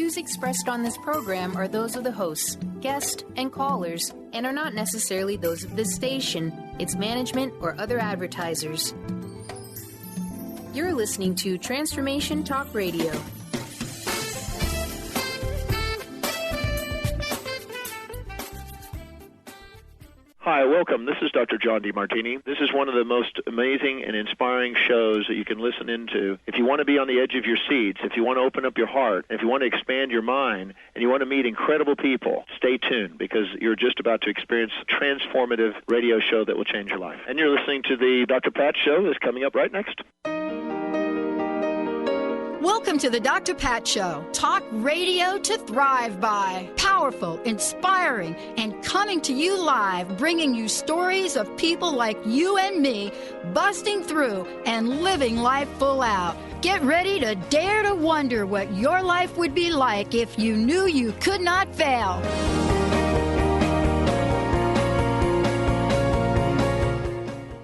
views expressed on this program are those of the hosts, guests, and callers, and are not necessarily those of this station, its management, or other advertisers. You're listening to Transformation Talk Radio. Hi, welcome. This is Dr. John DeMartini. This is one of the most amazing and inspiring shows that you can listen into. If you want to be on the edge of your seats, if you want to open up your heart, if you want to expand your mind, and you want to meet incredible people, stay tuned because you're just about to experience a transformative radio show that will change your life. And you're listening to the Dr. Pat Show that's coming up right next. Welcome to the Dr. Pat Show. Talk radio to thrive by. Powerful, inspiring, and coming to you live, bringing you stories of people like you and me, busting through and living life full out. Get ready to dare to wonder what your life would be like if you knew you could not fail.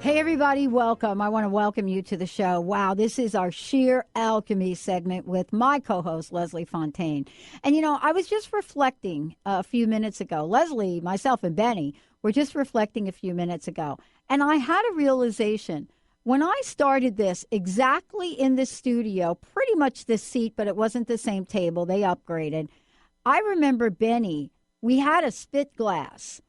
Hey, everybody, welcome. I want to welcome you to the show. Wow, this is our Sheer Alchemy segment with my co-host, Leslie Fonteyne. And, you know, I was just reflecting a few minutes ago. Leslie, myself, and Benny were just reflecting a few minutes ago. And I had a realization. When I started this exactly in the studio, pretty much this seat, but it wasn't the same table. They upgraded. I remember Benny, we had a spit glass.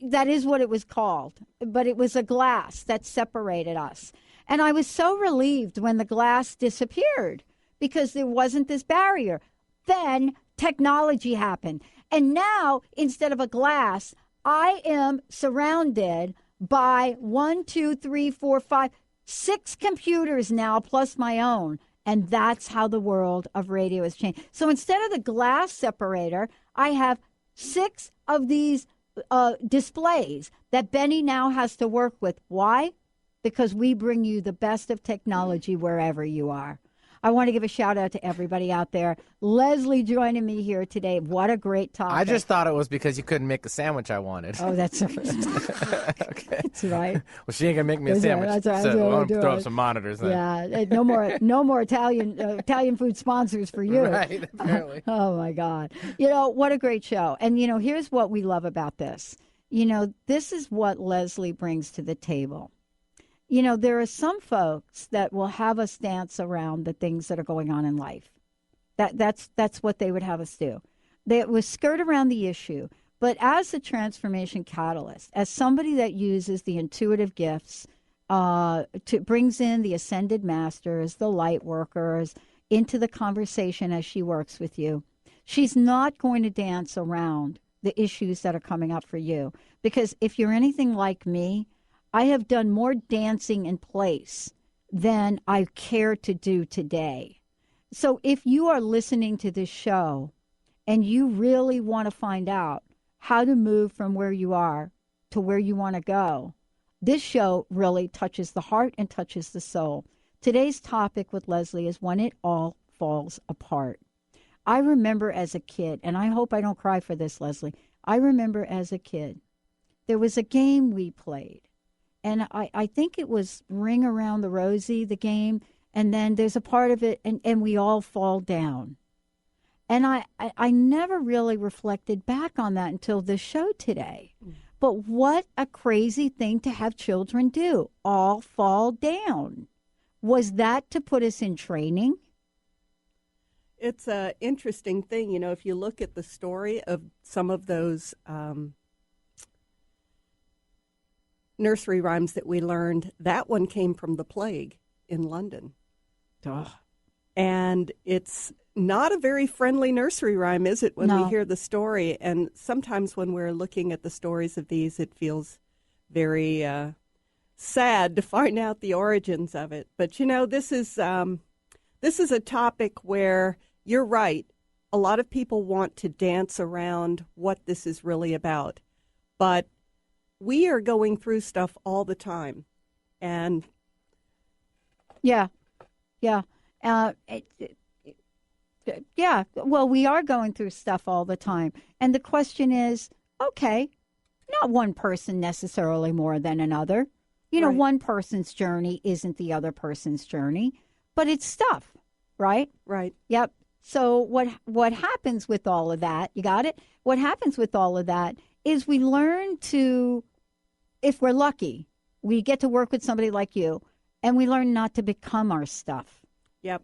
That is what it was called, but it was a glass that separated us. And I was so relieved when the glass disappeared because there wasn't this barrier. Then technology happened. And now, instead of a glass, I am surrounded by 6 computers now, plus my own. And that's how the world of radio has changed. So instead of the glass separator, I have 6 of these displays that Benny now has to work with. Why? Because we bring you the best of technology wherever you are. I want to give a shout out to everybody out there. Leslie joining me here today. What a great topic. I just thought it was because you couldn't make the sandwich I wanted. Oh, that's right. Okay. That's right. Well, she ain't gonna make me a sandwich. That's right. So I'm gonna throw up some monitors then. Yeah, no more Italian food sponsors for you. Right, apparently. Oh my God. You know, what a great show. And you know, here's what we love about this. You know, this is what Leslie brings to the table. You know, there are some folks that will have us dance around the things that are going on in life. That's what they would have us do. They would skirt around the issue. But as a transformation catalyst, as somebody that uses the intuitive gifts, brings in the ascended masters, the light workers, into the conversation as she works with you, she's not going to dance around the issues that are coming up for you. Because if you're anything like me, I have done more dancing in place than I care to do today. So if you are listening to this show and you really want to find out how to move from where you are to where you want to go, this show really touches the heart and touches the soul. Today's topic with Leslie is when it all falls apart. I remember as a kid, and I hope I don't cry for this, Leslie. I remember as a kid, there was a game we played. And I think it was Ring Around the Rosie, the game, and then there's a part of it, and we all fall down. And I never really reflected back on that until this show today. But what a crazy thing to have children do, all fall down. Was that to put us in training? It's an interesting thing. You know, if you look at the story of some of those nursery rhymes that we learned, that one came from the plague in London. Duh. And it's not a very friendly nursery rhyme, is it, when No. we hear the story? And sometimes when we're looking at the stories of these, it feels very sad to find out the origins of it. But, you know, this is a topic where you're right. A lot of people want to dance around what this is really about. But we are going through stuff all the time. And Yeah. Well, we are going through stuff all the time. And the question is, okay, not one person necessarily more than another. You know, Right. one person's journey isn't the other person's journey, but it's stuff, right? right. Yep. So what happens with all of that, you got it? What happens with all of that is we learn to, if we're lucky, we get to work with somebody like you, and we learn not to become our stuff. Yep.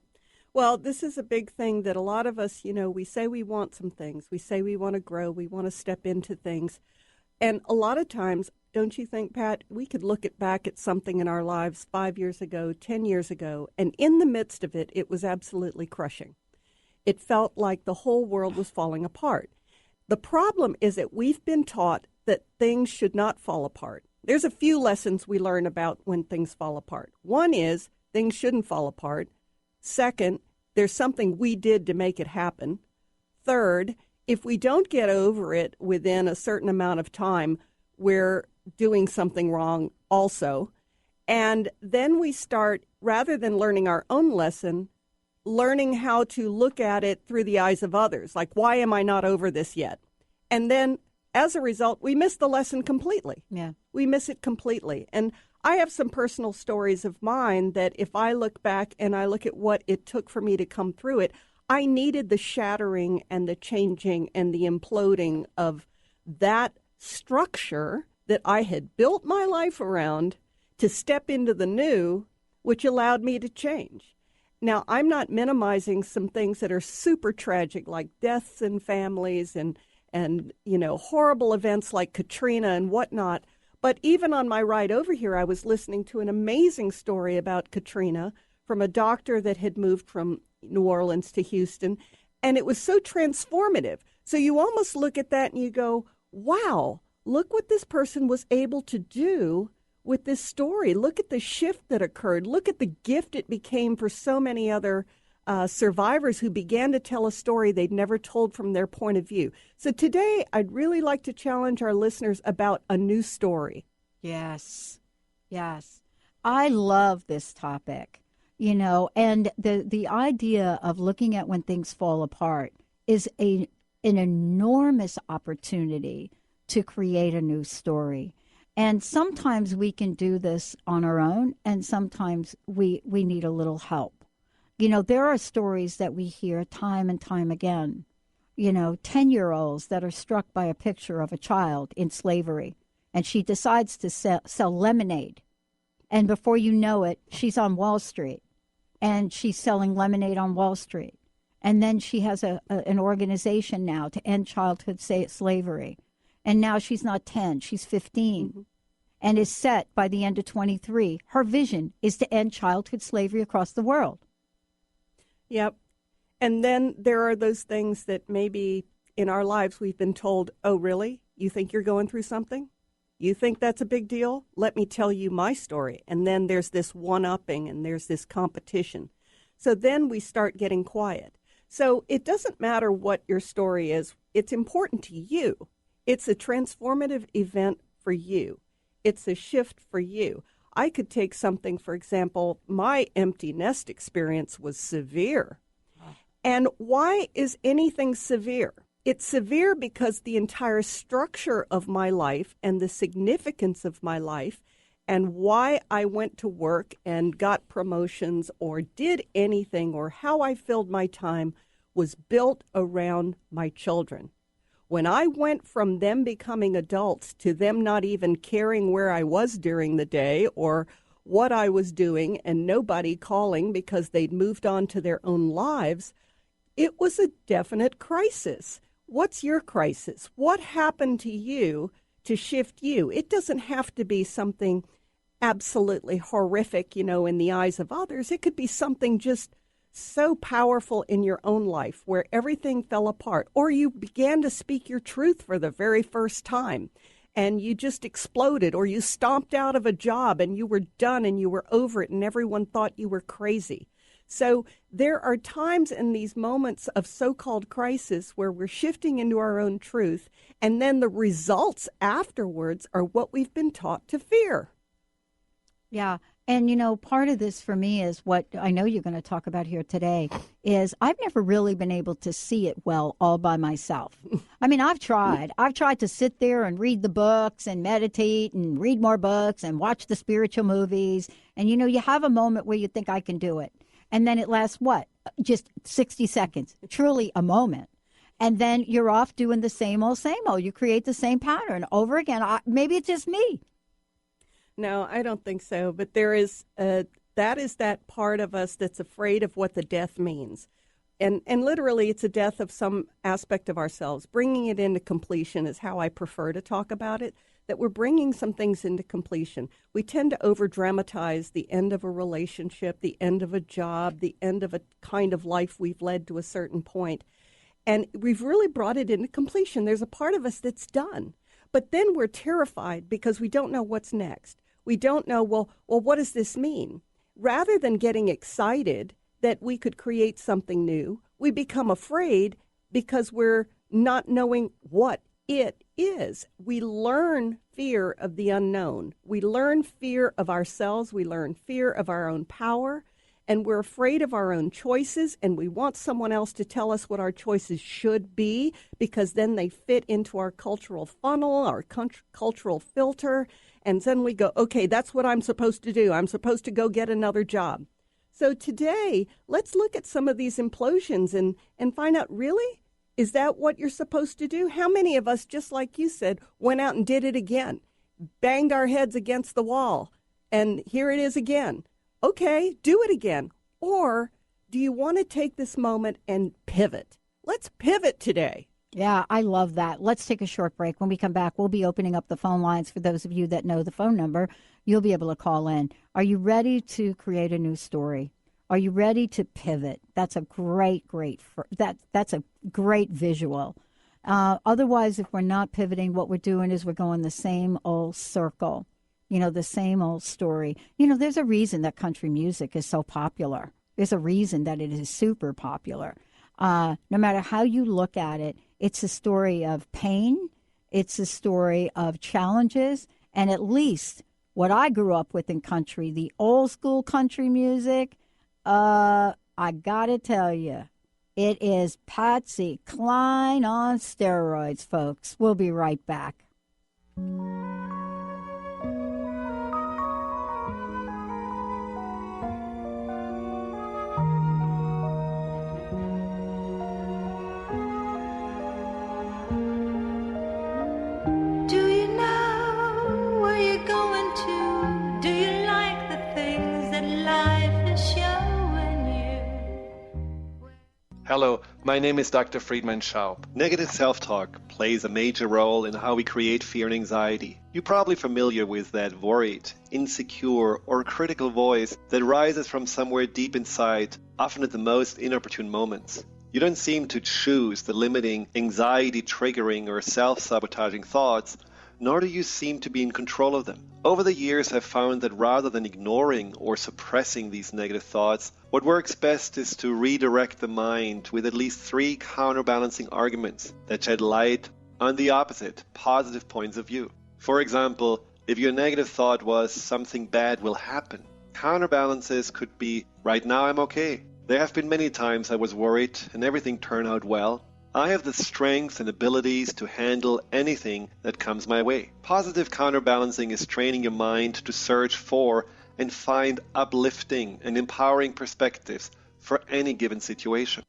Well, this is a big thing that a lot of us, we say we want some things. We say we want to grow. We want to step into things. And a lot of times, don't you think, Pat, we could look back at something in our lives 5 years ago, 10 years ago, and in the midst of it, it was absolutely crushing. It felt like the whole world was falling apart. The problem is that we've been taught that things should not fall apart. There's a few lessons we learn about when things fall apart. One is things shouldn't fall apart. Second, there's something we did to make it happen. Third, if we don't get over it within a certain amount of time, we're doing something wrong also. And then we start, rather than learning our own lesson, learning how to look at it through the eyes of others. Like, why am I not over this yet? And then, as a result, we miss the lesson completely. Yeah. We miss it completely. And I have some personal stories of mine that if I look back and I look at what it took for me to come through it, I needed the shattering and the changing and the imploding of that structure that I had built my life around to step into the new, which allowed me to change. Now, I'm not minimizing some things that are super tragic, like deaths in families and horrible events like Katrina and whatnot. But even on my ride over here, I was listening to an amazing story about Katrina from a doctor that had moved from New Orleans to Houston, and it was so transformative. So you almost look at that and you go, wow, look what this person was able to do with this story. Look at the shift that occurred. Look at the gift it became for so many other survivors who began to tell a story they'd never told from their point of view. So today, I'd really like to challenge our listeners about a new story. Yes. I love this topic, and the idea of looking at when things fall apart is an enormous opportunity to create a new story. And sometimes we can do this on our own, and sometimes we need a little help. There are stories that we hear time and time again. 10-year-olds that are struck by a picture of a child in slavery, and she decides to sell lemonade. And before you know it, she's on Wall Street, and she's selling lemonade on Wall Street. And then she has an organization now to end childhood slavery. And now she's not 10, she's 15. Mm-hmm. And is set by the end of 23. Her vision is to end childhood slavery across the world. Yep. And then there are those things that maybe in our lives we've been told, oh, really? You think you're going through something? You think that's a big deal? Let me tell you my story. And then there's this one-upping and there's this competition. So then we start getting quiet. So it doesn't matter what your story is. It's important to you. It's a transformative event for you. It's a shift for you. I could take something, for example, my empty nest experience was severe. And why is anything severe? It's severe because the entire structure of my life and the significance of my life and why I went to work and got promotions or did anything or how I filled my time was built around my children. When I went from them becoming adults to them not even caring where I was during the day or what I was doing and nobody calling because they'd moved on to their own lives, it was a definite crisis. What's your crisis? What happened to you to shift you? It doesn't have to be something absolutely horrific, in the eyes of others. It could be something just so powerful in your own life where everything fell apart, or you began to speak your truth for the very first time and you just exploded, or you stomped out of a job and you were done and you were over it and everyone thought you were crazy. So there are times in these moments of so-called crisis where we're shifting into our own truth, and then the results afterwards are what we've been taught to fear. Yeah. And, part of this for me is what I know you're going to talk about here today is I've never really been able to see it well all by myself. I mean, I've tried. I've tried to sit there and read the books and meditate and read more books and watch the spiritual movies. And, you have a moment where you think I can do it. And then it lasts, just 60 seconds, truly a moment. And then you're off doing the same old. You create the same pattern over again. Maybe it's just me. No, I don't think so. But there is that part of us that's afraid of what the death means. And literally, it's a death of some aspect of ourselves. Bringing it into completion is how I prefer to talk about it, that we're bringing some things into completion. We tend to over-dramatize the end of a relationship, the end of a job, the end of a kind of life we've led to a certain point. And we've really brought it into completion. There's a part of us that's done. But then we're terrified because we don't know what's next. We don't know, well, what does this mean? Rather than getting excited that we could create something new, we become afraid because we're not knowing what it is. We learn fear of the unknown. We learn fear of ourselves. We learn fear of our own power. And we're afraid of our own choices, and we want someone else to tell us what our choices should be, because then they fit into our cultural funnel, our cultural filter, and then we go, okay, that's what I'm supposed to do. I'm supposed to go get another job. So today, let's look at some of these implosions and find out, really, is that what you're supposed to do? How many of us, just like you said, went out and did it again, banged our heads against the wall, and here it is again? Okay, do it again. Or do you want to take this moment and pivot? Let's pivot today. Yeah, I love that. Let's take a short break. When we come back, we'll be opening up the phone lines for those of you that know the phone number. You'll be able to call in. Are you ready to create a new story? Are you ready to pivot? That's a that's a great visual. Otherwise, if we're not pivoting, what we're doing is we're going the same old circle. The same old story. There's a reason that country music is so popular. There's a reason that it is super popular. No matter how you look at it, it's a story of pain. It's a story of challenges. And at least what I grew up with in country, the old school country music, I got to tell you, it is Patsy Cline on steroids, folks. We'll be right back. Hello, my name is Dr. Friedman Schaub. Negative self-talk plays a major role in how we create fear and anxiety. You're probably familiar with that worried, insecure, or critical voice that rises from somewhere deep inside, often at the most inopportune moments. You don't seem to choose the limiting, anxiety-triggering, or self-sabotaging thoughts, nor do you seem to be in control of them. Over the years, I've found that rather than ignoring or suppressing these negative thoughts, what works best is to redirect the mind with at least 3 counterbalancing arguments that shed light on the opposite, positive points of view. For example, if your negative thought was something bad will happen, counterbalances could be, right now I'm okay. There have been many times I was worried and everything turned out well. I have the strength and abilities to handle anything that comes my way. Positive counterbalancing is training your mind to search for and find uplifting and empowering perspectives for any given situation.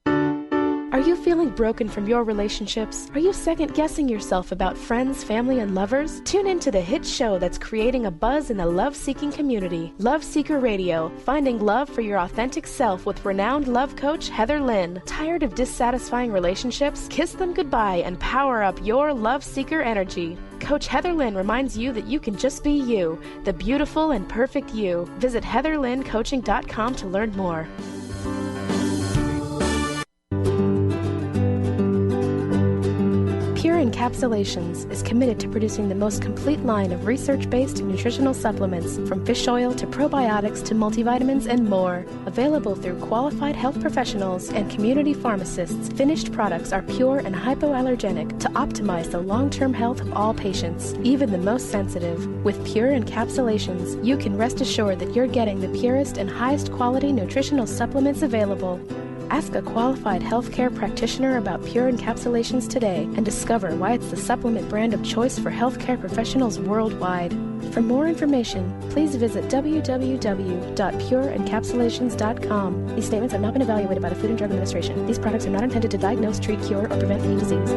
Are you feeling broken from your relationships? Are you second-guessing yourself about friends, family, and lovers? Tune into the hit show that's creating a buzz in the love-seeking community. Love Seeker Radio, finding love for your authentic self with renowned love coach Heather Lynn. Tired of dissatisfying relationships? Kiss them goodbye and power up your love seeker energy. Coach Heather Lynn reminds you that you can just be you, the beautiful and perfect you. Visit heatherlynncoaching.com to learn more. Pure Encapsulations is committed to producing the most complete line of research-based nutritional supplements, from fish oil to probiotics to multivitamins and more. Available through qualified health professionals and community pharmacists, finished products are pure and hypoallergenic to optimize the long-term health of all patients, even the most sensitive. With Pure Encapsulations, you can rest assured that you're getting the purest and highest quality nutritional supplements available. Ask a qualified healthcare practitioner about Pure Encapsulations today and discover why it's the supplement brand of choice for healthcare professionals worldwide. For more information, please visit www.pureencapsulations.com. These statements have not been evaluated by the Food and Drug Administration. These products are not intended to diagnose, treat, cure, or prevent any disease.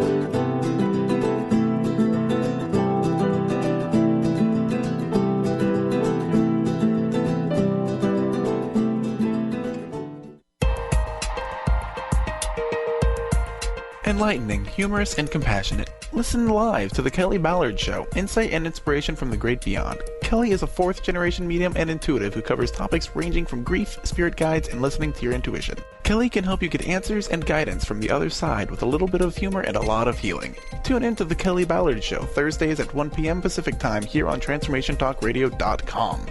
Enlightening, humorous, and compassionate. Listen live to The Kelly Ballard Show, insight and inspiration from the great beyond. Kelly is a fourth-generation medium and intuitive who covers topics ranging from grief, spirit guides, and listening to your intuition. Kelly can help you get answers and guidance from the other side with a little bit of humor and a lot of healing. Tune in to The Kelly Ballard Show, Thursdays at 1 p.m. Pacific Time here on TransformationTalkRadio.com.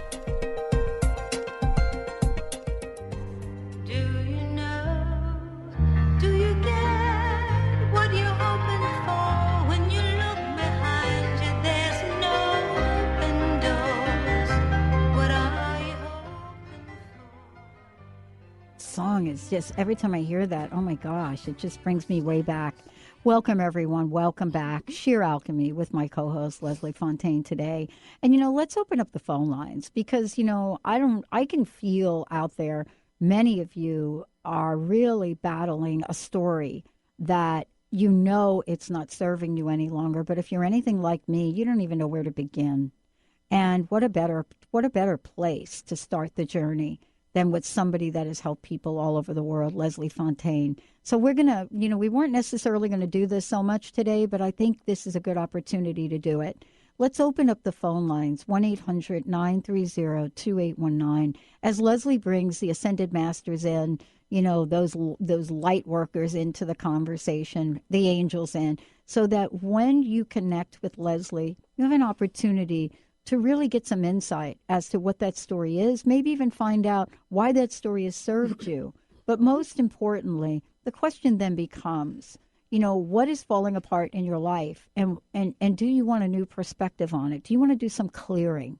Song is just, every time I hear that, oh my gosh, it just brings me way back. Welcome everyone, welcome back. Sheer Alchemy with my co-host Leslie Fonteyne today. And let's open up the phone lines because I can feel out there many of you are really battling a story that it's not serving you any longer, but if you're anything like me, you don't even know where to begin. And what a better place to start the journey than with somebody that has helped people all over the world, Leslie Fonteyne. So we're going to, we weren't necessarily going to do this so much today, but I think this is a good opportunity to do it. Let's open up the phone lines, 1-800-930-2819. As Leslie brings the Ascended Masters in, those light workers into the conversation, the angels in, so that when you connect with Leslie, you have an opportunity to really get some insight as to what that story is, maybe even find out why that story has served you. But most importantly, the question then becomes, what is falling apart in your life? And do you want a new perspective on it? Do you want to do some clearing?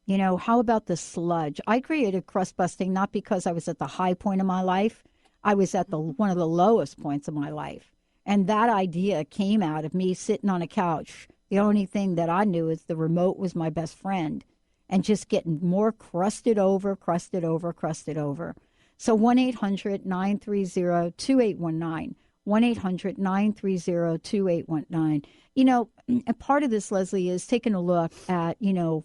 How about the sludge? I created crust busting not because I was at the high point of my life. I was at one of the lowest points of my life. And that idea came out of me sitting on a couch. The only thing that I knew is the remote was my best friend and just getting more crusted over. So 1-800-930-2819, 1-800-930-2819. And part of this, Leslie, is taking a look at,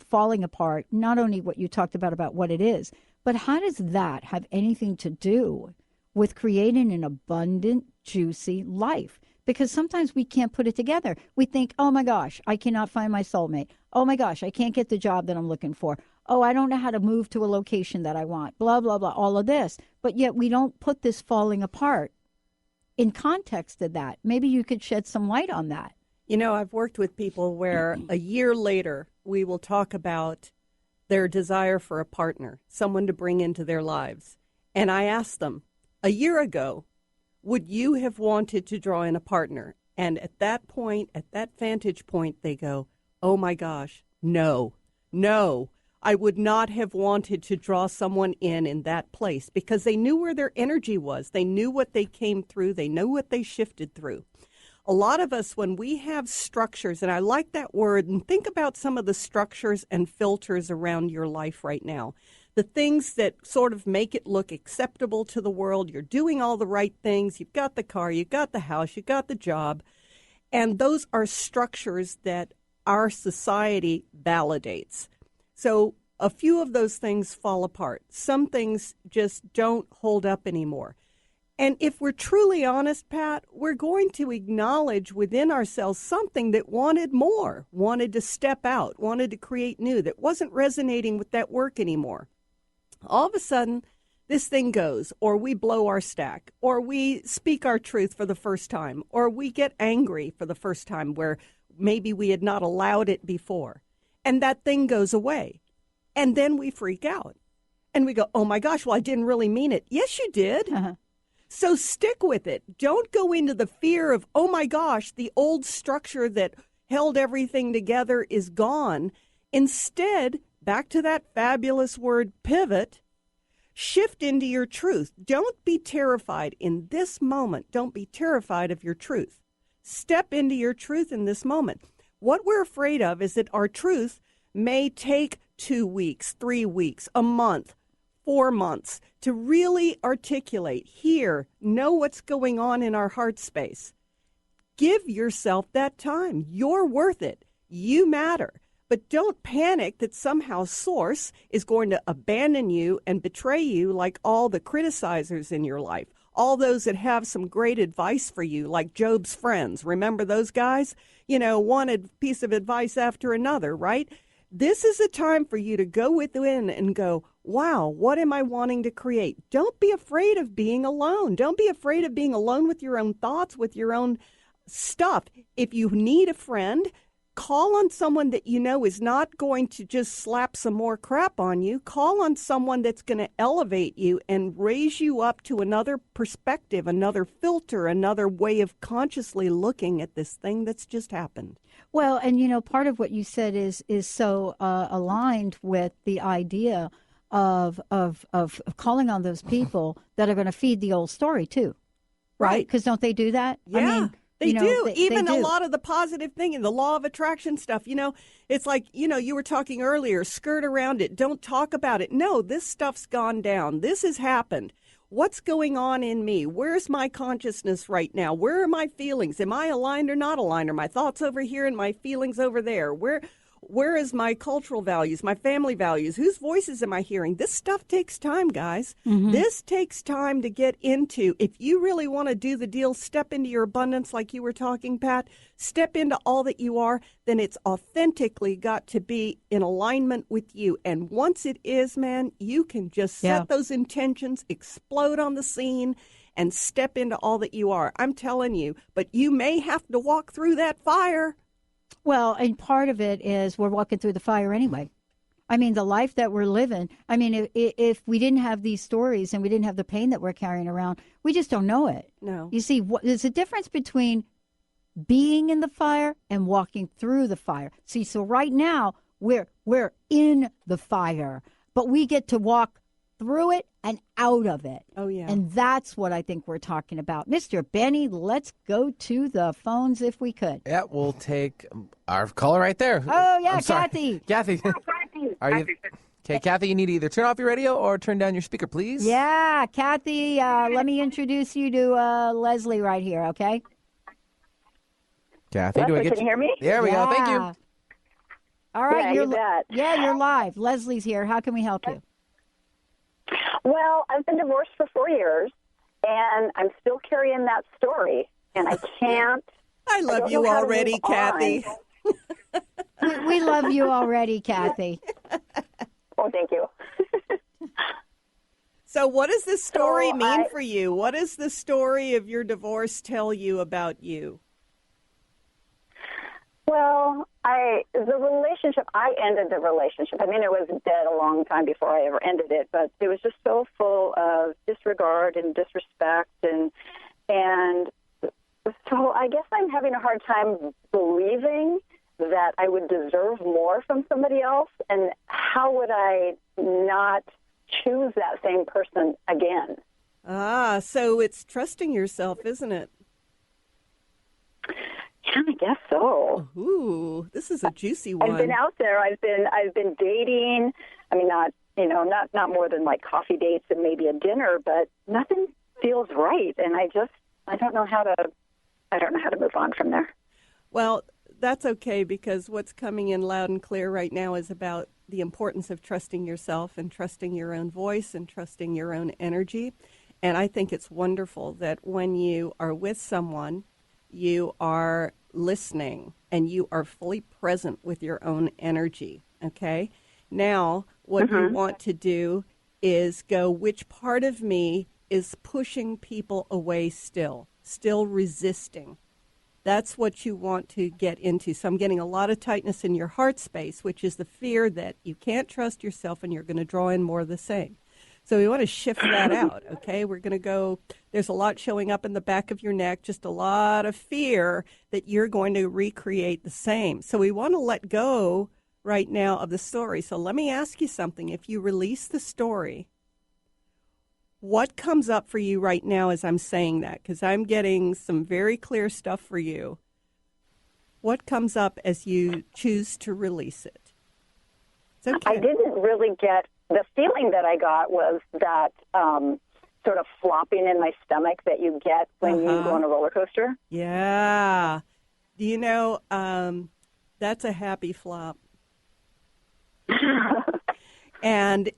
falling apart, not only what you talked about what it is, but how does that have anything to do with creating an abundant, juicy life? Because sometimes we can't put it together. We think, oh my gosh, I cannot find my soulmate. Oh my gosh, I can't get the job that I'm looking for. Oh, I don't know how to move to a location that I want, blah, blah, blah, all of this. But yet we don't put this falling apart in context of that. Maybe you could shed some light on that. I've worked with people where a year later we will talk about their desire for a partner, someone to bring into their lives. And I ask them, a year ago, would you have wanted to draw in a partner? And at that point, at that vantage point, they go, oh my gosh, no, I would not have wanted to draw someone in that place because they knew where their energy was. They knew what they came through. They knew what they shifted through. A lot of us, when we have structures, and I like that word, and think about some of the structures and filters around your life right now. The things that sort of make it look acceptable to the world. You're doing all the right things. You've got the car, you've got the house, you've got the job. And those are structures that our society validates. So a few of those things fall apart. Some things just don't hold up anymore. And if we're truly honest, Pat, we're going to acknowledge within ourselves something that wanted more, wanted to step out, wanted to create new, that wasn't resonating with that work anymore. All of a sudden, this thing goes, or we blow our stack, or we speak our truth for the first time, or we get angry for the first time where maybe we had not allowed it before. And that thing goes away. And then we freak out. And we go, oh my gosh, well, I didn't really mean it. Yes, you did. Uh-huh. So stick with it. Don't go into the fear of, oh my gosh, the old structure that held everything together is gone. Instead, back to that fabulous word, pivot. Shift into your truth. Don't be terrified in this moment. Don't be terrified of your truth. Step into your truth in this moment. What we're afraid of is that our truth may take 2 weeks, 3 weeks, a month, 4 months to really articulate, hear, know what's going on in our heart space. Give yourself that time. You're worth it. You matter. But don't panic that somehow Source is going to abandon you and betray you like all the criticizers in your life. All those that have some great advice for you, like Job's friends. Remember those guys? You know, one piece of advice after another, right? This is a time for you to go within and go, wow, what am I wanting to create? Don't be afraid of being alone. Don't be afraid of being alone with your own thoughts, with your own stuff. If you need a friend, call on someone that you know is not going to just slap some more crap on you. Call on someone that's going to elevate you and raise you up to another perspective, another filter, another way of consciously looking at this thing that's just happened. Well, and you know, part of what you said is so aligned with the idea of calling on those people that are going to feed the old story too, right? Because don't they do that? Yeah. I mean, They do. Even they do. A lot of the positive thinking, the law of attraction stuff, you know, it's like, you know, you were talking earlier, skirt around it. Don't talk about it. No, this stuff's gone down. This has happened. What's going on in me? Where's my consciousness right now? Where are my feelings? Am I aligned or not aligned? Are my thoughts over here and my feelings over there? Where is my cultural values, my family values? Whose voices am I hearing? This stuff takes time, guys. Mm-hmm. This takes time to get into. If you really want to do the deal, step into your abundance like you were talking, Pat. Step into all that you are. Then it's authentically got to be in alignment with you. And once it is, man, you can just set those intentions, explode on the scene, and step into all that you are. I'm telling you, but you may have to walk through that fire. Well, and part of it is we're walking through the fire anyway. I mean, the life that we're living, I mean, if we didn't have these stories and we didn't have the pain that we're carrying around, we just don't know it. No. You see, there's a difference between being in the fire and walking through the fire. See, so right now, we're in the fire, but we get to walk through it and out of it. Oh, yeah. And that's what I think we're talking about. Mr. Benny, let's go to the phones if we could. Yeah, we'll take our caller right there. Oh, yeah, I'm sorry. Kathy. Kathy. Are you... Okay, Kathy, you need to either turn off your radio or turn down your speaker, please. Yeah, Kathy, let me introduce you to Leslie right here, okay? Kathy, Leslie, do I get can you hear me? There we go. Thank you. All right, Yeah, you're live. Leslie's here. How can we help you? Well, I've been divorced for 4 years, and I'm still carrying that story, and I can't. I love you already, Kathy. We love you already, Kathy. Well, thank you. So what does this story mean for you? What does the story of your divorce tell you about you? Well, I ended the relationship. I mean, it was dead a long time before I ever ended it, but it was just so full of disregard and disrespect, and so I guess I'm having a hard time believing that I would deserve more from somebody else, and how would I not choose that same person again? Ah, so it's trusting yourself, isn't it? Yeah, I guess so. Ooh, this is a juicy one. I've been out there. I've been dating. I mean, not more than like coffee dates and maybe a dinner, but nothing feels right, and I don't know how to move on from there. Well, that's okay, because what's coming in loud and clear right now is about the importance of trusting yourself and trusting your own voice and trusting your own energy. And I think it's wonderful that when you are with someone, you are listening and you are fully present with your own energy, okay? Now, what you want to do is go, which part of me is pushing people away still resisting? That's what you want to get into. So I'm getting a lot of tightness in your heart space, which is the fear that you can't trust yourself and you're going to draw in more of the same. So we want to shift that out, okay? We're going to go, there's a lot showing up in the back of your neck, just a lot of fear that you're going to recreate the same. So we want to let go right now of the story. So let me ask you something. If you release the story, What comes up for you right now as I'm saying that? Because I'm getting some very clear stuff for you. What comes up as you choose to release it? It's okay. I didn't really get, the feeling that I got was that sort of flopping in my stomach that you get when you go on a roller coaster. Yeah. You know, that's a happy flop. And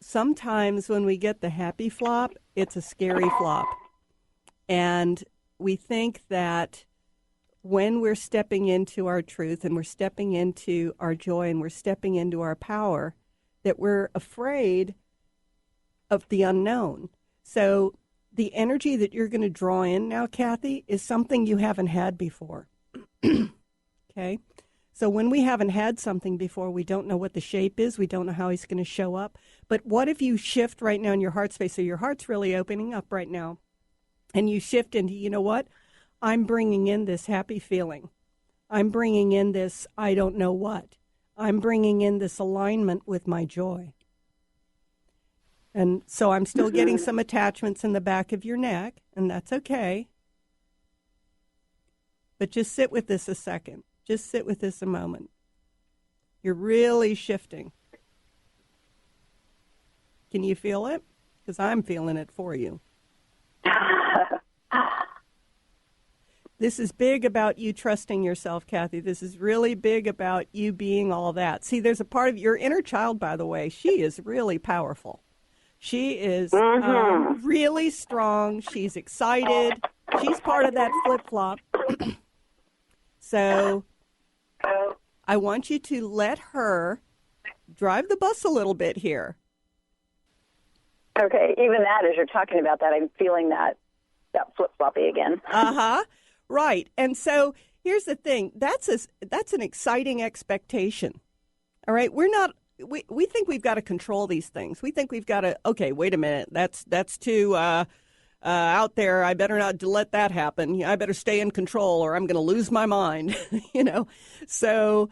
sometimes when we get the happy flop, it's a scary flop. And we think that when we're stepping into our truth and we're stepping into our joy and we're stepping into our power, that we're afraid of the unknown. So the energy that you're going to draw in now, Kathy, is something you haven't had before. Okay? So when we haven't had something before, we don't know what the shape is. We don't know how he's going to show up. But what if you shift right now in your heart space? So your heart's really opening up right now. And you shift into, you know what? I'm bringing in this happy feeling. I'm bringing in this I don't know what. I'm bringing in this alignment with my joy. And so I'm still getting some attachments in the back of your neck, and that's okay. But just sit with this a second. Just sit with this a moment. You're really shifting. Can you feel it? Because I'm feeling it for you. This is big about you trusting yourself, Kathy. This is really big about you being all that. See, there's a part of your inner child, by the way. She is really powerful. She is really strong. She's excited. She's part of that flip-flop. So I want you to let her drive the bus a little bit here. Okay, even that, as you're talking about that, I'm feeling that flip-floppy again. Right. And so here's the thing. That's an exciting expectation. All right? We think we've got to control these things. We think we've got to, okay, wait a minute. That's too out there. I better not let that happen. I better stay in control or I'm going to lose my mind, you know. So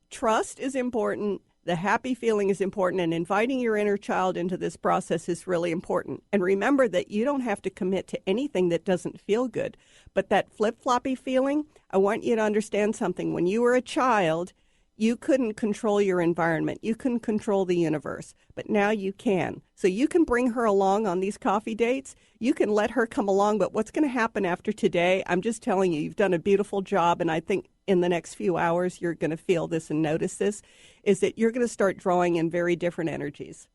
trust is important. The happy feeling is important, and inviting your inner child into this process is really important. And remember that you don't have to commit to anything that doesn't feel good. But that flip-floppy feeling, I want you to understand something. When you were a child, you couldn't control your environment. You couldn't control the universe. But now you can. So you can bring her along on these coffee dates. You can let her come along. But what's going to happen after today, I'm just telling you, you've done a beautiful job, and I think in the next few hours you're going to feel this and notice this, is that you're going to start drawing in very different energies.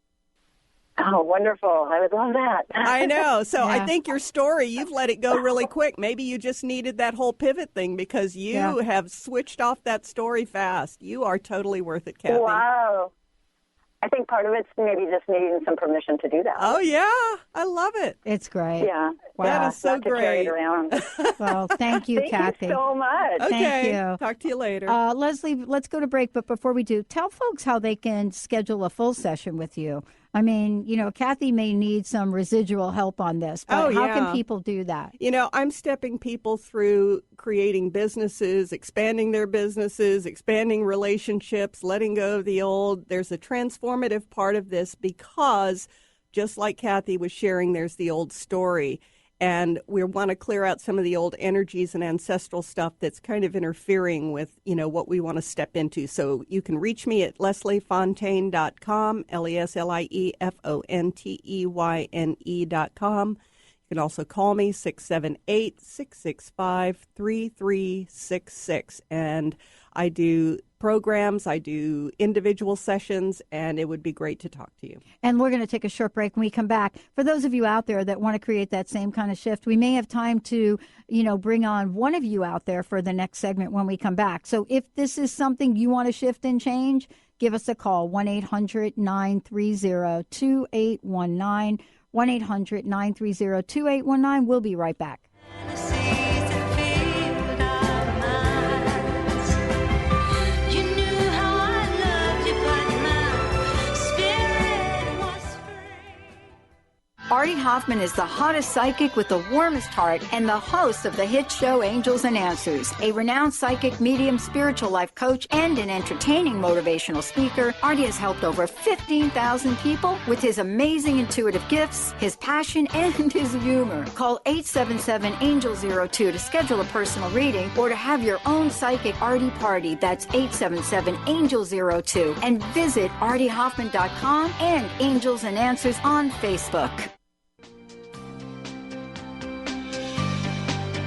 Oh, wonderful. I would love that. I know. So I think your story, you've let it go really quick. Maybe you just needed that whole pivot thing because you have switched off that story fast. You are totally worth it, Kathy. Wow. I think part of it's maybe just needing some permission to do that. Oh, yeah. I love it. It's great. Yeah. Wow. That is so not to carry it great. around. Well, thank you, Kathy. Thank you so much. Okay. Thank you. Talk to you later. Leslie, let's go to break. But before we do, tell folks how they can schedule a full session with you. I mean, you know, Kathy may need some residual help on this, but how can people do that? You know, I'm stepping people through creating businesses, expanding their businesses, expanding relationships, letting go of the old. There's a transformative part of this because, just like Kathy was sharing, there's the old story. And we want to clear out some of the old energies and ancestral stuff that's kind of interfering with, you know, what we want to step into. So you can reach me at lesliefonteyne.com, LeslieFonteyne.com. You can also call me 678-665-3366. And I do programs, I do individual sessions, and it would be great to talk to you. And we're going to take a short break when we come back. For those of you out there that want to create that same kind of shift, we may have time to, you know, bring on one of you out there for the next segment when we come back. So if this is something you want to shift and change, give us a call, 1-800-930-2819, 1-800-930-2819. We'll be right back. Artie Hoffman is the hottest psychic with the warmest heart and the host of the hit show Angels and Answers. A renowned psychic, medium, spiritual life coach, and an entertaining motivational speaker, Artie has helped over 15,000 people with his amazing intuitive gifts, his passion, and his humor. Call 877-ANGEL-02 to schedule a personal reading or to have your own psychic Artie party. That's 877-ANGEL-02. And visit artiehoffman.com and Angels and Answers on Facebook.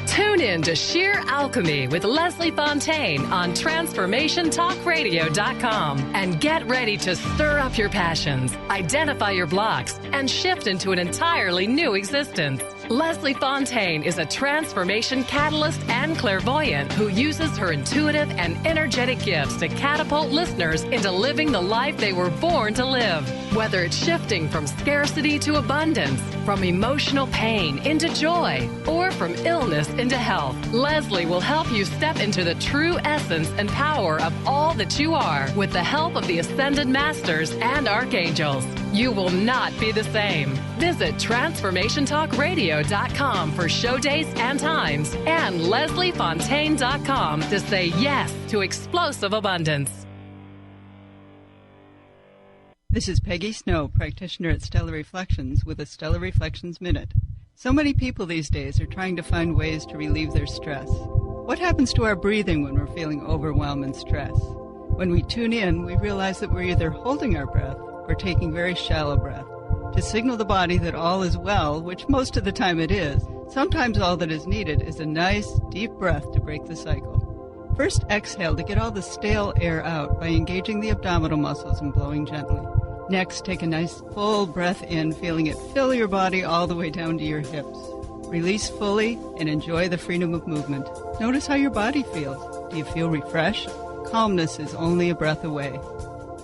Tune in to Sheer Alchemy with Leslie Fonteyne on TransformationTalkRadio.com and get ready to stir up your passions, identify your blocks, and shift into an entirely new existence. Leslie Fonteyne is a transformation catalyst and clairvoyant who uses her intuitive and energetic gifts to catapult listeners into living the life they were born to live. Whether it's shifting from scarcity to abundance, from emotional pain into joy, or from illness into health, Leslie will help you step into the true essence and power of all that you are with the help of the Ascended Masters and Archangels. You will not be the same. Visit TransformationTalkRadio.com for show dates and times and LeslieFontaine.com to say yes to explosive abundance. This is Peggy Snow, practitioner at Stellar Reflections, with a Stellar Reflections Minute. So many people these days are trying to find ways to relieve their stress. What happens to our breathing when we're feeling overwhelm and stress? When we tune in, we realize that we're either holding our breath or taking very shallow breath to signal the body that all is well, which most of the time it is. Sometimes all that is needed is a nice, deep breath to break the cycle. First, exhale to get all the stale air out by engaging the abdominal muscles and blowing gently. Next, take a nice full breath in, feeling it fill your body all the way down to your hips. Release fully and enjoy the freedom of movement. Notice how your body feels. Do you feel refreshed? Calmness is only a breath away.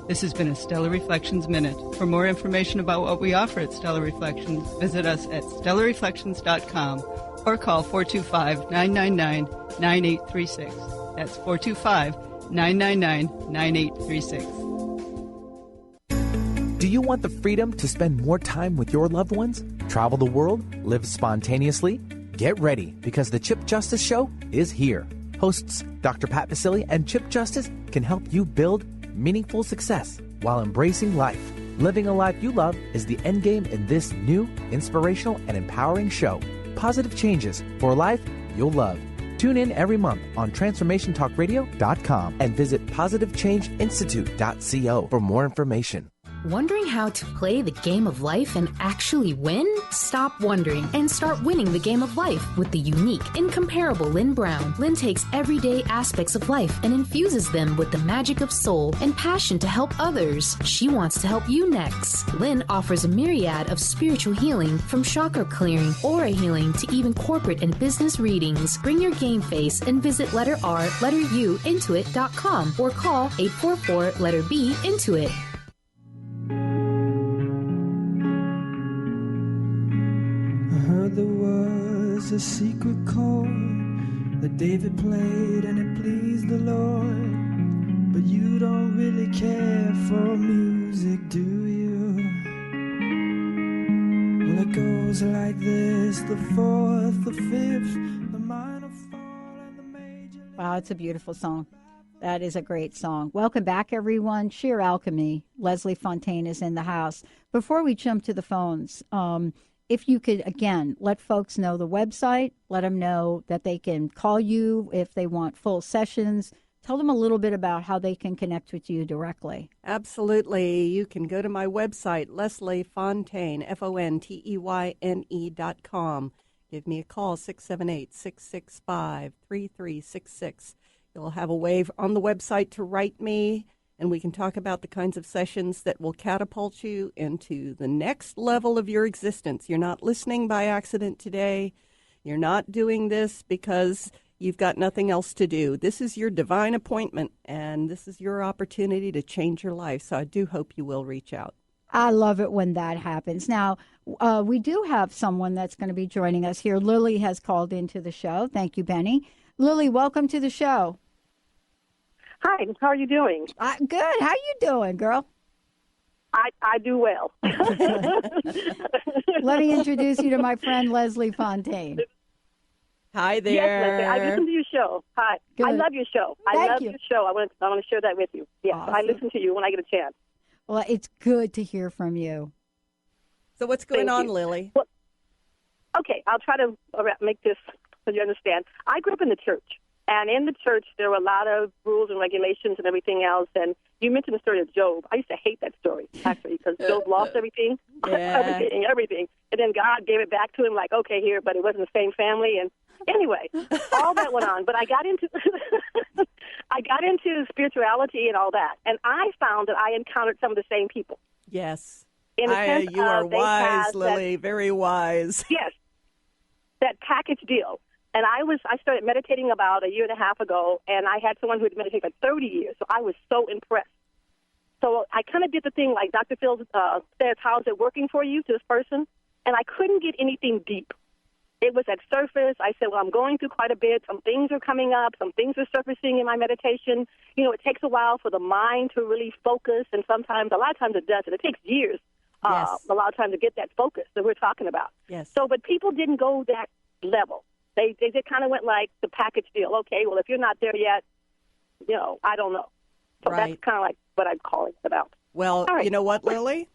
This has been a Stellar Reflections Minute. For more information about what we offer at Stellar Reflections, visit us at stellarreflections.com or call 425-999-9836. That's 425-999-9836. Do you want the freedom to spend more time with your loved ones? Travel the world? Live spontaneously? Get ready, because the Chip Justice Show is here. Hosts Dr. Pat Baccili and Chip Justice can help you build meaningful success while embracing life. Living a life you love is the end game in this new, inspirational, and empowering show. Positive changes for a life you'll love. Tune in every month on TransformationTalkRadio.com and visit PositiveChangeInstitute.co for more information. Wondering how to play the game of life and actually win? Stop wondering and start winning the game of life with the unique, incomparable Lynn Brown. Lynn takes everyday aspects of life and infuses them with the magic of soul and passion to help others. She wants to help you next. Lynn offers a myriad of spiritual healing, from chakra clearing, aura healing, to even corporate and business readings. Bring your game face and visit letter R, letter U, intuit.com or call 844-letter-B-INTUIT. There was a secret chord that David played and it pleased the Lord. But you don't really care for music, do you? Well, it goes like this: the fourth, the fifth, the minor fall, and the major. Wow, it's a beautiful song. That is a great song. Welcome back, everyone. Sheer Alchemy. Leslie Fonteyne is in the house. Before we jump to the phones, if you could, again, let folks know the website, let them know that they can call you if they want full sessions. Tell them a little bit about how they can connect with you directly. Absolutely. You can go to my website, LeslieFontaine, FONTEYNE.com. Give me a call, 678-665-3366. You'll have a way on the website to write me, and we can talk about the kinds of sessions that will catapult you into the next level of your existence. You're not listening by accident today. You're not doing this because you've got nothing else to do. This is your divine appointment, and this is your opportunity to change your life. So I do hope you will reach out. I love it when that happens. Now, we do have someone that's going to be joining us here. Lily has called into the show. Thank you, Benny. Lily, welcome to the show. Hi, how are you doing? Good. How you doing, girl? I do well. Let me introduce you to my friend Leslie Fonteyne. Hi there. Yes, Leslie. I listen to your show. Hi. Good. I love your show. I love your show. I want to share that with you. Yes, awesome. I listen to you when I get a chance. Well, it's good to hear from you. So what's going on, you. Lily? Well, okay, I'll try to make this so you understand. I grew up in the church, and in the church there were a lot of rules and regulations and everything else. And you mentioned the story of Job. I used to hate that story, actually, because Job lost everything, everything. And then God gave it back to him like, okay, here, but it wasn't the same family. And anyway, all that went on. But I got into spirituality and all that. And I found that I encountered some of the same people. Yes. In the sense you are of wise, Lily, very wise. Yes, that package deal. And I started meditating about a year and a half ago, and I had someone who had meditated for 30 years, so I was so impressed. So I kind of did the thing like Dr. Phil says, how's it working for you, to this person? And I couldn't get anything deep. It was at surface. I said, well, I'm going through quite a bit. Some things are coming up. Some things are surfacing in my meditation. You know, it takes a while for the mind to really focus, and a lot of times it doesn't. It takes years. Yes. A lot of times to get that focus that we're talking about. Yes. So, but people didn't go that level. They just kind of went like the package deal. Okay, well, if you're not there yet, I don't know. So right. That's kind of like what I'm calling about. Well, right. You know what, Lily?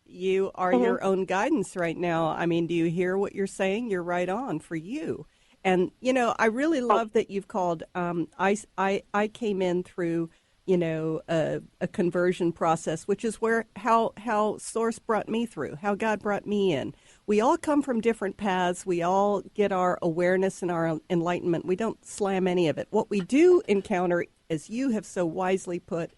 You are your own guidance right now. I mean, do you hear what you're saying? You're right on for you. And, I really love that you've called. I came in through a conversion process, which is how Source brought me through, how God brought me in. We all come from different paths. We all get our awareness and our enlightenment. We don't slam any of it. What we do encounter, as you have so wisely put,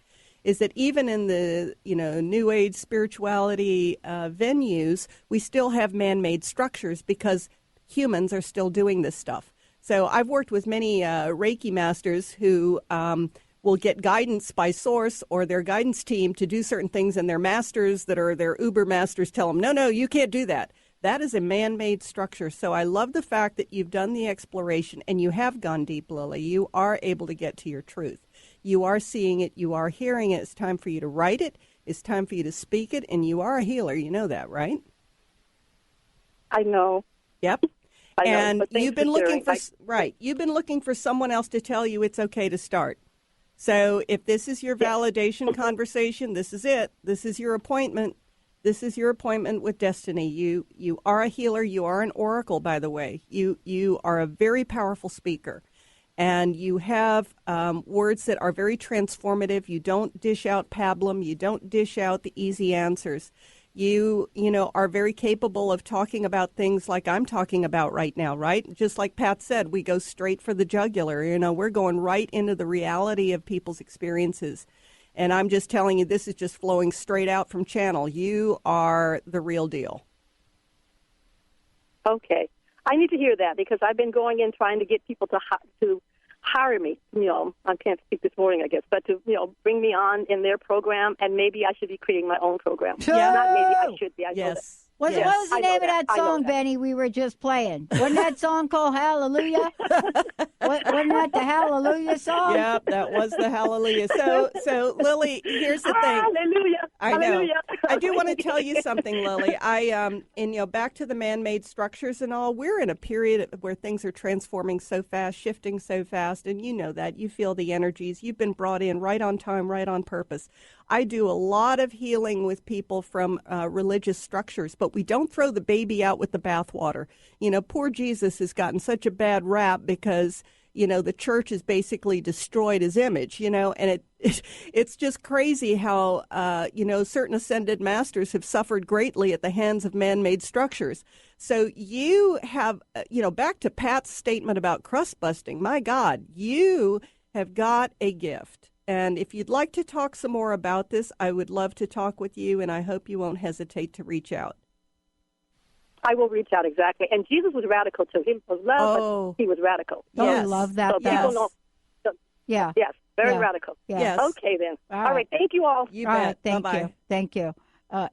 is that even in the New Age spirituality venues, we still have man-made structures because humans are still doing this stuff. So I've worked with many Reiki masters who will get guidance by Source or their guidance team to do certain things, and their masters that are their Uber masters tell them, no, you can't do that. That is a man-made structure. So I love the fact that you've done the exploration and you have gone deep, Lily. You are able to get to your truth. You are seeing it. You are hearing it. It's time for you to write it. It's time for you to speak it. And you are a healer. You know that, right? I know. Yep. I know, and you've been looking for right. You've been looking for someone else to tell you it's okay to start. So if this is your validation conversation, this is it. This is your appointment. This is your appointment with destiny. You are a healer. You are an oracle, by the way. You are a very powerful speaker. And you have words that are very transformative. You don't dish out pablum. You don't dish out the easy answers. You are very capable of talking about things like I'm talking about right now, right? Just like Pat said, we go straight for the jugular. We're going right into the reality of people's experiences. And I'm just telling you, this is just flowing straight out from channel. You are the real deal. Okay. I need to hear that because I've been going in trying to get people to hire me. I can't speak this morning, I guess, but to bring me on in their program, and maybe I should be creating my own program. Yeah. Not maybe, I should be. I know that. What was the name of that song, Benny, we were just playing? Wasn't that song called Hallelujah? Wasn't that the Hallelujah song? Yep, that was the Hallelujah. So Lily, here's the thing. Hallelujah. I know. Hallelujah. I do want to tell you something, Lily. Back to the man-made structures and all, we're in a period where things are transforming so fast, shifting so fast, and you know that. You feel the energies. You've been brought in right on time, right on purpose. I do a lot of healing with people from religious structures, but we don't throw the baby out with the bathwater. Poor Jesus has gotten such a bad rap because, the church has basically destroyed his image, and it's just crazy how, certain ascended masters have suffered greatly at the hands of man-made structures. So you have, back to Pat's statement about crust busting, my God, you have got a gift. And if you'd like to talk some more about this, I would love to talk with you, and I hope you won't hesitate to reach out. I will reach out, exactly. And Jesus was radical, too. He was love, but he was radical. So, I love that. So people know. Yeah. Yes, very radical. Yes. Okay, then. All right. Thank you all. You bet. bet. Right, thank Bye-bye. you. Thank you.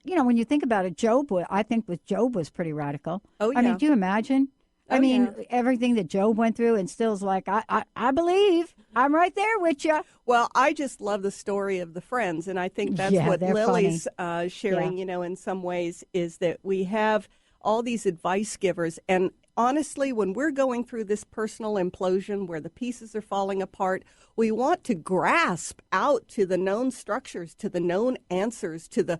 When you think about it, Job was pretty radical. Oh, yeah. I mean, do you imagine? I mean, everything that Job went through, and still's like, I believe. I'm right there with you. Well, I just love the story of the friends, and I think that's what Lily's sharing, in some ways, is that we have all these advice givers. And honestly, when we're going through this personal implosion where the pieces are falling apart, we want to grasp out to the known structures, to the known answers, to the,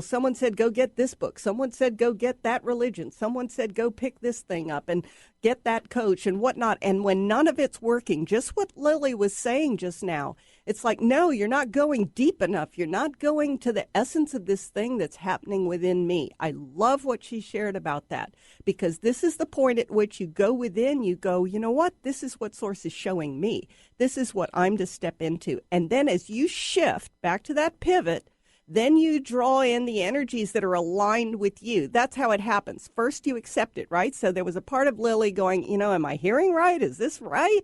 someone said go get this book. Someone said go get that religion. Someone said go pick this thing up and get that coach and whatnot. And when none of it's working, just what Lily was saying just now, it's like, no, you're not going deep enough. You're not going to the essence of this thing that's happening within me. I love what she shared about that, because this is the point at which you go within, you go, you know what? This is what Source is showing me. This is what I'm to step into. And then as you shift back to that pivot, then you draw in the energies that are aligned with you. That's how it happens. First, you accept it, right? So there was a part of Lily going, am I hearing right? Is this right?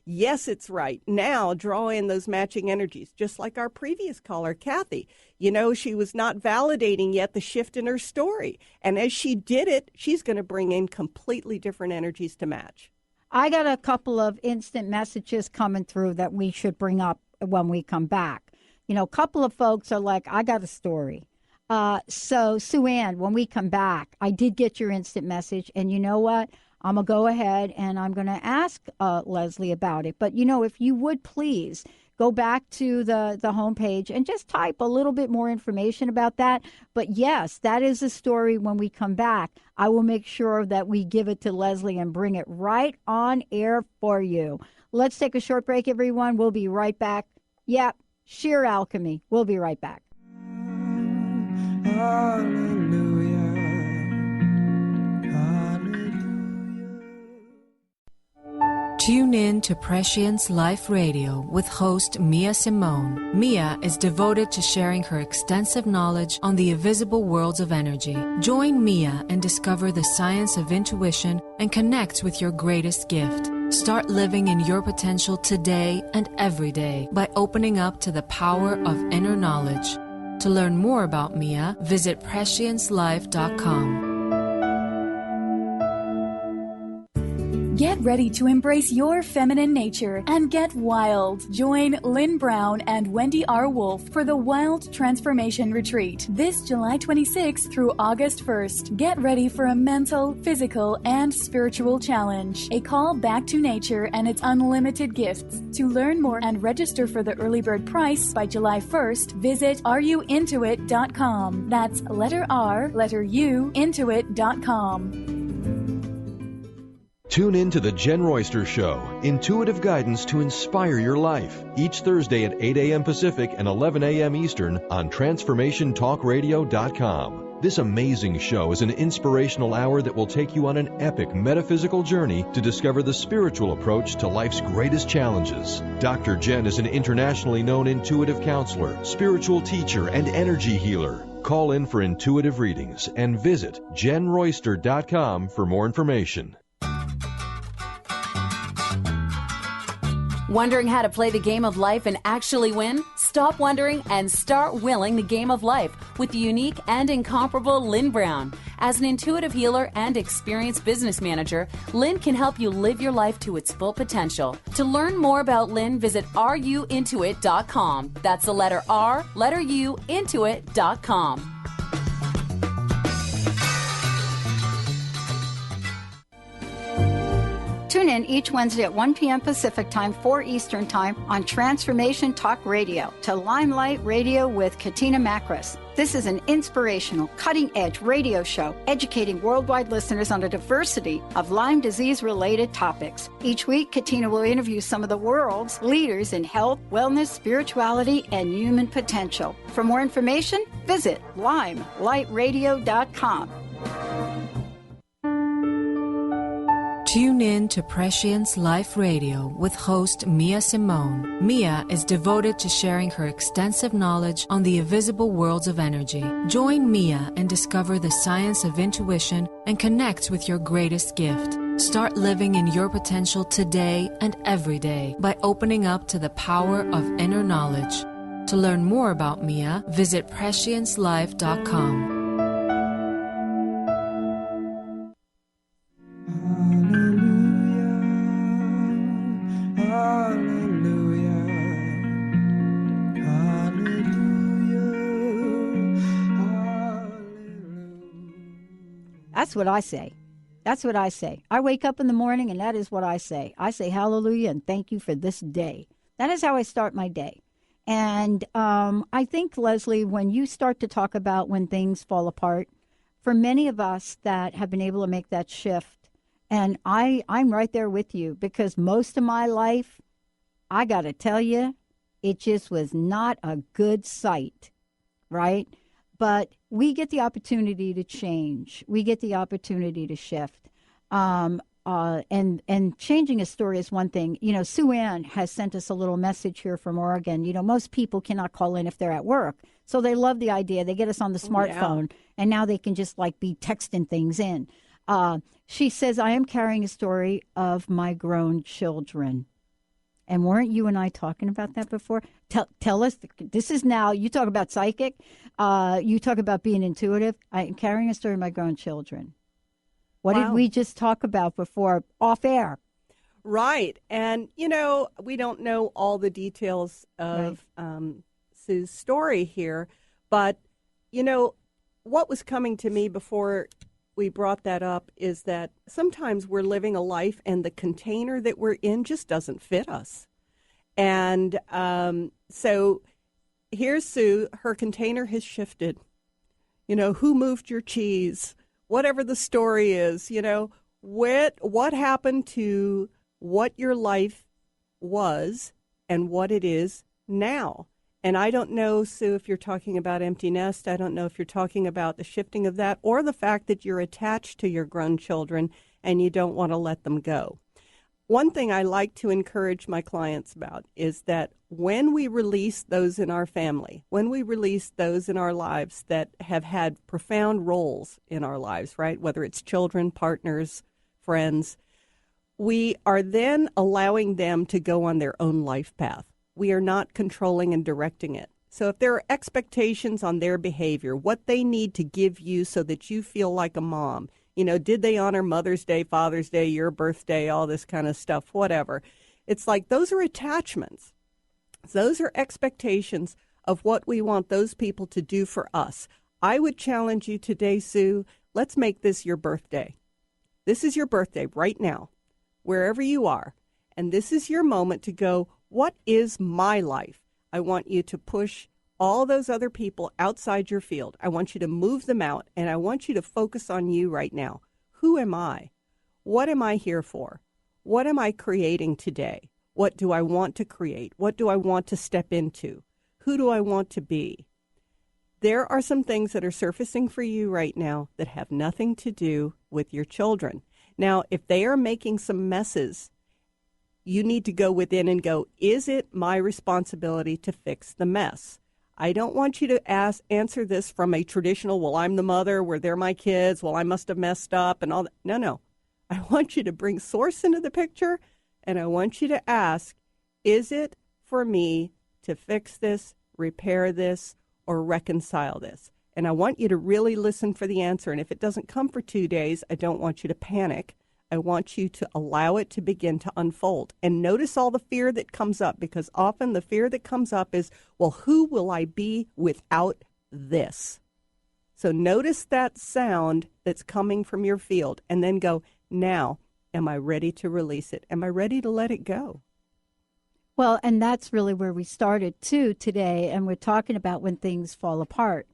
Yes, it's right. Now draw in those matching energies, just like our previous caller, Kathy. She was not validating yet the shift in her story. And as she did it, she's going to bring in completely different energies to match. I got a couple of instant messages coming through that we should bring up when we come back. A couple of folks are like, I got a story. So, Sue Ann, when we come back, I did get your instant message. And you know what? I'm going to go ahead and I'm going to ask Leslie about it. But, if you would please go back to the homepage and just type a little bit more information about that. But yes, that is a story. When we come back, I will make sure that we give it to Leslie and bring it right on air for you. Let's take a short break, everyone. We'll be right back. Yep, sheer alchemy. We'll be right back. Hallelujah. Tune in to Prescience Life Radio with host Mia Simone. Mia is devoted to sharing her extensive knowledge on the invisible worlds of energy. Join Mia and discover the science of intuition and connect with your greatest gift. Start living in your potential today and every day by opening up to the power of inner knowledge. To learn more about Mia, visit presciencelife.com. Get ready to embrace your feminine nature and get wild. Join Lynn Brown and Wendy R. Wolf for the Wild Transformation Retreat this July 26th through August 1st. Get ready for a mental, physical, and spiritual challenge. A call back to nature and its unlimited gifts. To learn more and register for the early bird price by July 1st, visit areyouintoit.com. That's letter R, letter U, intoit.com. Tune in to The Jen Royster Show, intuitive guidance to inspire your life, each Thursday at 8 a.m. Pacific and 11 a.m. Eastern on TransformationTalkRadio.com. This amazing show is an inspirational hour that will take you on an epic metaphysical journey to discover the spiritual approach to life's greatest challenges. Dr. Jen is an internationally known intuitive counselor, spiritual teacher, and energy healer. Call in for intuitive readings and visit JenRoyster.com for more information. Wondering how to play the game of life and actually win? Stop wondering and start willing the game of life with the unique and incomparable Lynn Brown. As an intuitive healer and experienced business manager, Lynn can help you live your life to its full potential. To learn more about Lynn, visit areyouintoit.com. That's the letter R, letter U, intoit.com. Tune in each Wednesday at 1 p.m. Pacific Time, 4 Eastern Time on Transformation Talk Radio to Limelight Radio with Katina Makris. This is an inspirational, cutting-edge radio show educating worldwide listeners on a diversity of Lyme disease-related topics. Each week, Katina will interview some of the world's leaders in health, wellness, spirituality, and human potential. For more information, visit limelightradio.com. Tune in to Prescience Life Radio with host Mia Simone. Mia is devoted to sharing her extensive knowledge on the invisible worlds of energy. Join Mia and discover the science of intuition and connect with your greatest gift. Start living in your potential today and every day by opening up to the power of inner knowledge. To learn more about Mia, visit presciencelife.com. That's what I say. That's what I say. I wake up in the morning, and that is what I say. I say hallelujah and thank you for this day. That is how I start my day. And I think, Leslie, when you start to talk about when things fall apart, for many of us that have been able to make that shift, and I'm right there with you, because most of my life, I got to tell you, it just was not a good sight, right? But we get the opportunity to change. We get the opportunity to shift. And changing a story is one thing. You know, Sue Ann has sent us a little message here from Oregon. You know, most people cannot call in if they're at work. So they love the idea. They get us on the smartphone, and now they can just like be texting things in. She says, I am carrying a story of my grown children. And weren't you and I talking about that before? Tell us, this is now, you talk about psychic, you talk about being intuitive. I am carrying a story of my grown children. What did we just talk about before, off air? Right. And, you know, we don't know all the details of Sue's story here. But, you know, what was coming to me before we brought that up is that sometimes we're living a life and the container that we're in just doesn't fit us. And so here's Sue. Her container has shifted. You know, who moved your cheese? Whatever the story is, you know, what happened to what your life was and what it is now. And I don't know, Sue, if you're talking about empty nest. I don't know if you're talking about the shifting of that or the fact that you're attached to your grown children and you don't want to let them go. One thing I like to encourage my clients about is that when we release those in our family, when we release those in our lives that have had profound roles in our lives, right, whether it's children, partners, friends, we are then allowing them to go on their own life path. We are not controlling and directing it. So if there are expectations on their behavior, what they need to give you so that you feel like a mom, you know, did they honor Mother's Day, Father's Day, your birthday, all this kind of stuff, whatever. It's like those are attachments. Those are expectations of what we want those people to do for us. I would challenge you today, Sue, let's make this your birthday. This is your birthday right now, wherever you are. And this is your moment to go, what is my life? I want you to push all those other people outside your field. I want you to move them out, and I want you to focus on you right now. Who am I? What am I here for? What am I creating today? What do I want to create? What do I want to step into? Who do I want to be? There are some things that are surfacing for you right now that have nothing to do with your children. Now, if they are making some messes, you need to go within and go, is it my responsibility to fix the mess? I don't want you to answer this from a traditional, well, I'm the mother, where they're my kids, well, I must have messed up and all that. No. I want you to bring source into the picture, and I want you to ask, is it for me to fix this, repair this, or reconcile this? And I want you to really listen for the answer. And if it doesn't come for 2 days, I don't want you to panic. I want you to allow it to begin to unfold. And notice all the fear that comes up, because often the fear that comes up is, well, who will I be without this? So notice that sound that's coming from your field and then go, now, am I ready to release it? Am I ready to let it go? Well, and that's really where we started, too, today. And we're talking about when things fall apart,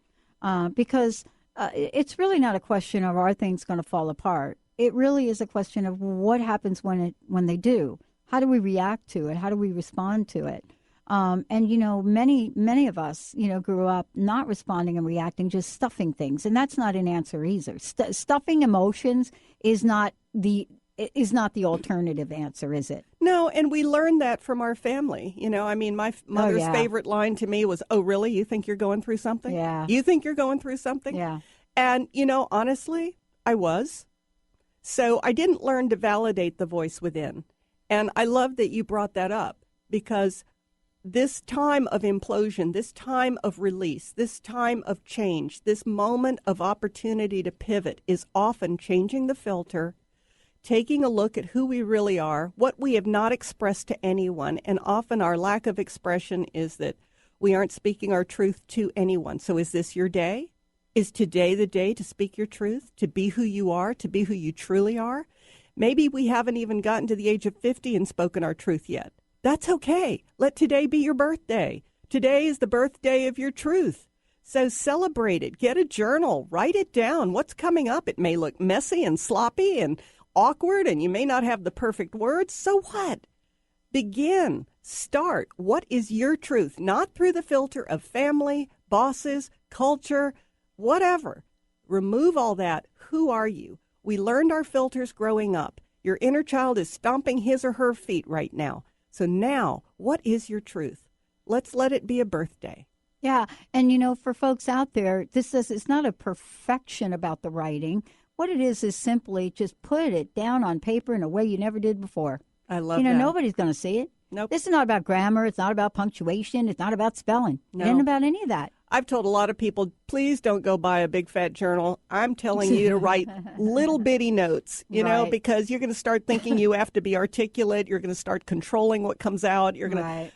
because it's really not a question of are things going to fall apart. It really is a question of what happens when they do. How do we react to it? How do we respond to it? And, you know, many of us, you know, grew up not responding and reacting, just stuffing things. And that's not an answer either. Stuffing emotions is not the alternative answer, is it? No, and we learned that from our family. You know, I mean, my mother's favorite line to me was, oh, really? You think you're going through something? Yeah. You think you're going through something? Yeah. And, you know, honestly, I was. So I didn't learn to validate the voice within. And I love that you brought that up, because this time of implosion, this time of release, this time of change, this moment of opportunity to pivot is often changing the filter, taking a look at who we really are, what we have not expressed to anyone. And often our lack of expression is that we aren't speaking our truth to anyone. So is this your day? Is today the day to speak your truth, to be who you are, to be who you truly are? Maybe we haven't even gotten to the age of 50 and spoken our truth yet. That's okay. Let today be your birthday. Today is the birthday of your truth. So celebrate it. Get a journal. Write it down. What's coming up? It may look messy and sloppy and awkward, and you may not have the perfect words. So what? Begin. Start. What is your truth? Not through the filter of family, bosses, culture, whatever. Remove all that. Who are you? We learned our filters growing up. Your inner child is stomping his or her feet right now. So now, what is your truth? Let's let it be a birthday. Yeah, and for folks out there, it's not a perfection about the writing. What it is simply just put it down on paper in a way you never did before. I love that. Nobody's going to see it. Nope. This is not about grammar. It's not about punctuation. It's not about spelling. No. It isn't about any of that. I've told a lot of people, please don't go buy a big fat journal. I'm telling you to write little bitty notes, Right. because you're going to start thinking you have to be articulate. You're going to start controlling what comes out. You're going to,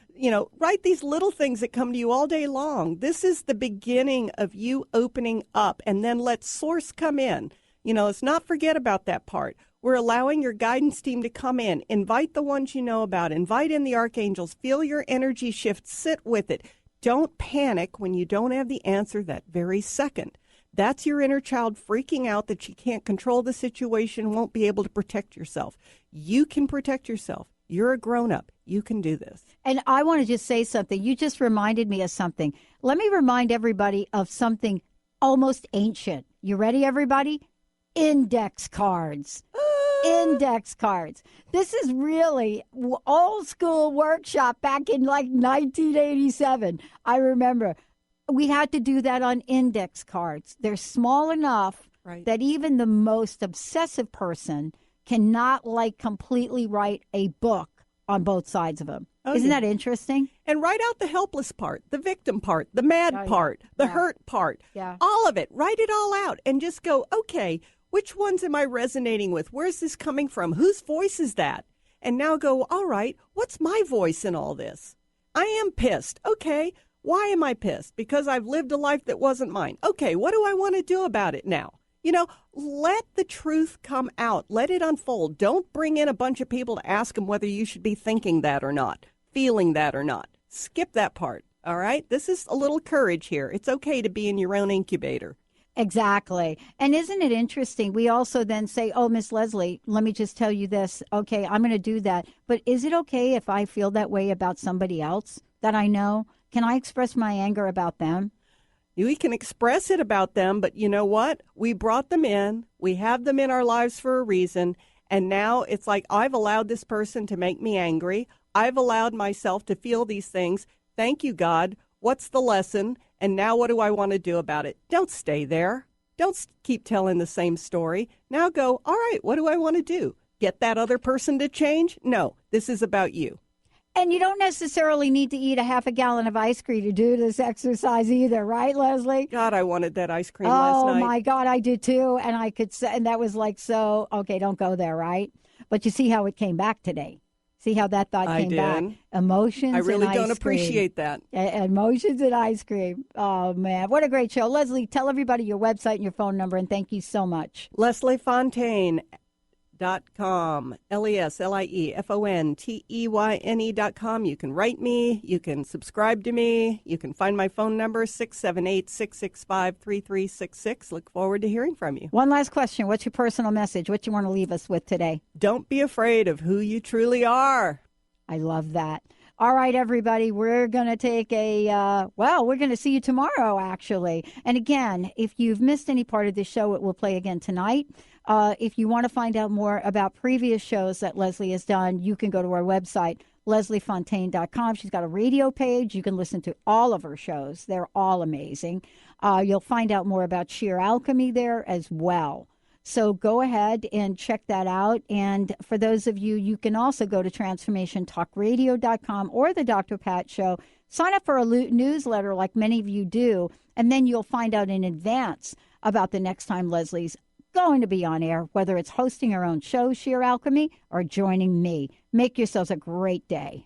write these little things that come to you all day long. This is the beginning of you opening up, and then let source come in. Let's not forget about that part. We're allowing your guidance team to come in. Invite the ones you know about. Invite in the archangels. Feel your energy shift. Sit with it. Don't panic when you don't have the answer that very second. That's your inner child freaking out that you can't control the situation, won't be able to protect yourself. You can protect yourself. You're a grown-up. You can do this. And I want to just say something. You just reminded me of something. Let me remind everybody of something almost ancient. You ready, everybody? Index cards. Index cards. This is really old school workshop back in like 1987. I remember we had to do that on index cards. They're small enough that even the most obsessive person cannot completely write a book on both sides of them. Isn't that interesting? And write out the helpless part, the victim part, the mad part, the hurt part, all of it. Write it all out and just go, okay, which ones am I resonating with? Where's this coming from? Whose voice is that? And now go, all right, what's my voice in all this? I am pissed. Okay, why am I pissed? Because I've lived a life that wasn't mine. Okay, what do I want to do about it now? Let the truth come out. Let it unfold. Don't bring in a bunch of people to ask them whether you should be thinking that or not, feeling that or not. Skip that part, all right? This is a little courage here. It's okay to be in your own incubator. Exactly. And isn't it interesting? We also then say, oh, Miss Leslie, let me just tell you this. Okay, I'm going to do that. But is it okay if I feel that way about somebody else that I know? Can I express my anger about them? We can express it about them, but you know what? We brought them in. We have them in our lives for a reason. And now it's like, I've allowed this person to make me angry. I've allowed myself to feel these things. Thank you, God. What's the lesson? And now what do I want to do about it? Don't stay there. Don't keep telling the same story. Now go, all right, what do I want to do? Get that other person to change? No, this is about you. And you don't necessarily need to eat a half a gallon of ice cream to do this exercise either, right, Leslie? God, I wanted that ice cream last night. Oh, my God, I did too. And I could say, and that was so, okay, don't go there, right? But you see how it came back today. See how that thought came back? Emotions. I really and don't ice cream. appreciate that. Emotions and ice cream. Oh, man. What a great show. Leslie, tell everybody your website and your phone number, and thank you so much. LeslieFonteyne.com. LeslieFonteyne.com. You can write me. You can subscribe to me. You can find my phone number, 678-665-3366. Look forward to hearing from you. One last question. What's your personal message? What you want to leave us with today? Don't be afraid of who you truly are. I love that. All right, everybody, we're going to take we're going to see you tomorrow, actually. And again, if you've missed any part of this show, it will play again tonight. If you want to find out more about previous shows that Leslie has done, you can go to our website, LeslieFonteyne.com. She's got a radio page. You can listen to all of her shows. They're all amazing. You'll find out more about Sheer Alchemy there as well. So go ahead and check that out. And for those of you, you can also go to TransformationTalkRadio.com or the Dr. Pat Show. Sign up for a newsletter like many of you do, and then you'll find out in advance about the next time Leslie's going to be on air, whether it's hosting her own show, Sheer Alchemy, or joining me. Make yourselves a great day.